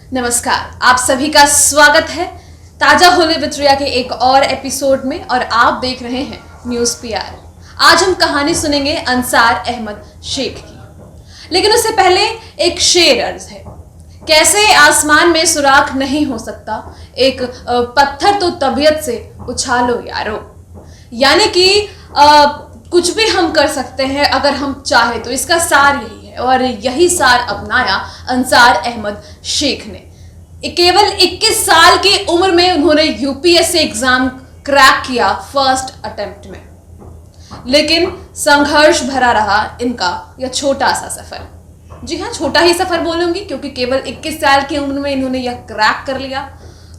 नमस्कार, आप सभी का स्वागत है ताजा होली विद रिया के एक और एपिसोड में और आप देख रहे हैं न्यूज़ पीआर। आज हम कहानी सुनेंगे अंसार अहमद शेख की, लेकिन उससे पहले एक शेर अर्ज है। कैसे आसमान में सुराख नहीं हो सकता, एक पत्थर तो तबीयत से उछालो यारो। यानी कि कुछ भी हम कर सकते हैं अगर हम चाहे तो, इसका सार यही है और यही सार अपनाया अंसार अहमद शेख ने। केवल 21 साल की उम्र में उन्होंने यूपीएससी एग्जाम क्रैक किया फर्स्ट अटेम्प्ट में, लेकिन संघर्ष भरा रहा इनका यह छोटा सा सफर। जी हाँ, छोटा ही सफर बोलूंगी क्योंकि केवल 21 साल की उम्र में इन्होंने यह क्रैक कर लिया।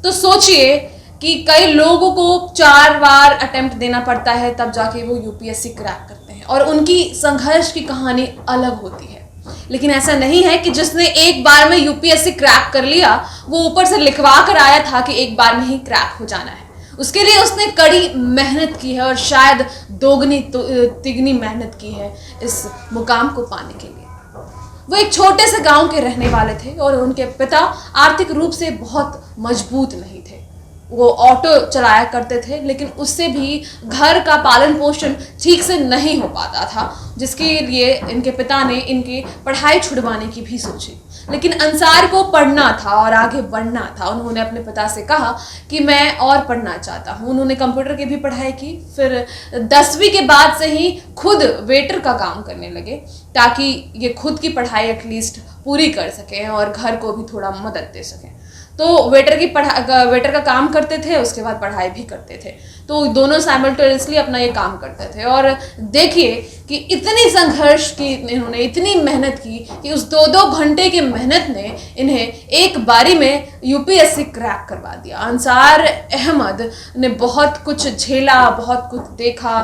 तो सोचिए कि कई लोगों को 4 बार अटेम्प्ट देना पड़ता है तब जाके वो यूपीएससी क्रैक करते हैं और उनकी संघर्ष की कहानी अलग होती है। लेकिन ऐसा नहीं है कि जिसने एक बार में यूपीएससी क्रैक कर लिया वो ऊपर से लिखवा कर आया था कि एक बार में ही क्रैक हो जाना है। उसके लिए उसने कड़ी मेहनत की है और शायद दोगुनी तिगनी मेहनत की है इस मुकाम को पाने के लिए। वो एक छोटे से गांव के रहने वाले थे और उनके पिता आर्थिक रूप से बहुत मजबूत नहीं थे। वो ऑटो चलाया करते थे, लेकिन उससे भी घर का पालन पोषण ठीक से नहीं हो पाता था, जिसके लिए इनके पिता ने इनकी पढ़ाई छुड़वाने की भी सोची। लेकिन अंसार को पढ़ना था और आगे बढ़ना था। उन्होंने अपने पिता से कहा कि मैं और पढ़ना चाहता हूँ। उन्होंने कंप्यूटर की भी पढ़ाई की, फिर 10वीं के बाद से ही खुद वेटर का काम करने लगे ताकि ये खुद की पढ़ाई एटलीस्ट पूरी कर सकें और घर को भी थोड़ा मदद दे सकें। तो वेटर का काम करते थे, उसके बाद पढ़ाई भी करते थे। तो दोनों साइमल्टेनियसली अपना ये काम करते थे। और देखिए कि इतनी संघर्ष की इन्होंने, इतनी मेहनत की कि उस 2-2 घंटे की मेहनत ने इन्हें एक बारी में यूपीएससी क्रैक करवा दिया। अंसार अहमद ने बहुत कुछ झेला, बहुत कुछ देखा।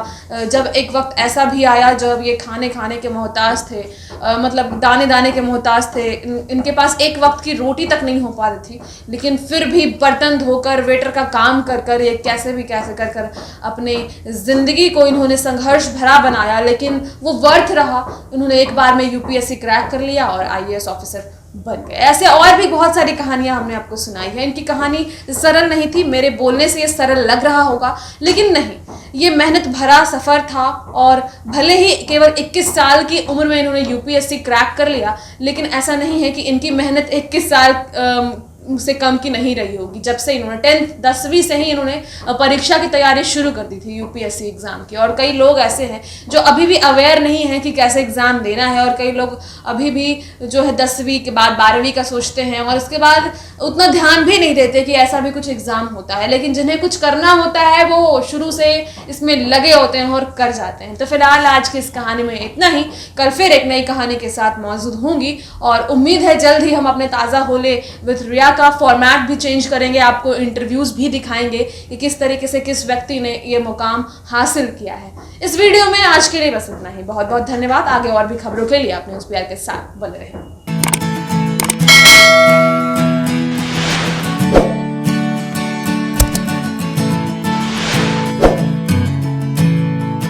जब एक वक्त ऐसा भी आया जब ये खाने के मोहताज थे, मतलब दाने दाने के मोहताज थे। इनके पास एक वक्त की रोटी तक नहीं हो पा रही थी, लेकिन फिर भी बर्तन धोकर वेटर का काम कर ये कैसे कर अपने जिंदगी को इन्होंने संघर्ष भरा बनाया। लेकिन वो वर्थ रहा। उन्होंने एक बार में यूपीएससी क्रैक कर लिया और आईएएस ऑफिसर बन गए। ऐसे और भी बहुत सारी कहानियां हमने आपको सुनाई है। इनकी कहानी सरल नहीं थी। मेरे बोलने से ये सरल लग रहा होगा, लेकिन नहीं, ये मेहनत भरा सफर था। और भले ही केवल 21 साल की उम्र में इन्होंने यूपीएससी क्रैक कर लिया, लेकिन ऐसा नहीं है कि इनकी मेहनत 21 साल से कम की नहीं रही होगी। जब से इन्होंने 10वीं से ही इन्होंने परीक्षा की तैयारी शुरू कर दी थी यूपीएससी एग्जाम की। और कई लोग ऐसे हैं जो अभी भी अवेयर नहीं हैं कि कैसे एग्जाम देना है, और कई लोग अभी भी जो है 10वीं के बाद 12वीं का सोचते हैं और उसके बाद उतना ध्यान भी नहीं देते कि ऐसा भी कुछ एग्जाम होता है। लेकिन जिन्हें कुछ करना होता है वो शुरू से इसमें लगे होते हैं और कर जाते हैं। तो फिलहाल आज की इस कहानी में इतना ही। कल फिर एक नई कहानी के साथ मौजूद होंगी और उम्मीद है जल्द ही हम अपने ताज़ा होले विद रिया का फॉर्मेट भी चेंज करेंगे। आपको इंटरव्यूज भी दिखाएंगे कि किस तरीके से किस व्यक्ति ने ये मुकाम हासिल किया है। इस वीडियो में आज के लिए बस इतना ही। बहुत बहुत धन्यवाद। आगे और भी खबरों के लिए आप न्यूज़ पीआर के साथ बने रहें।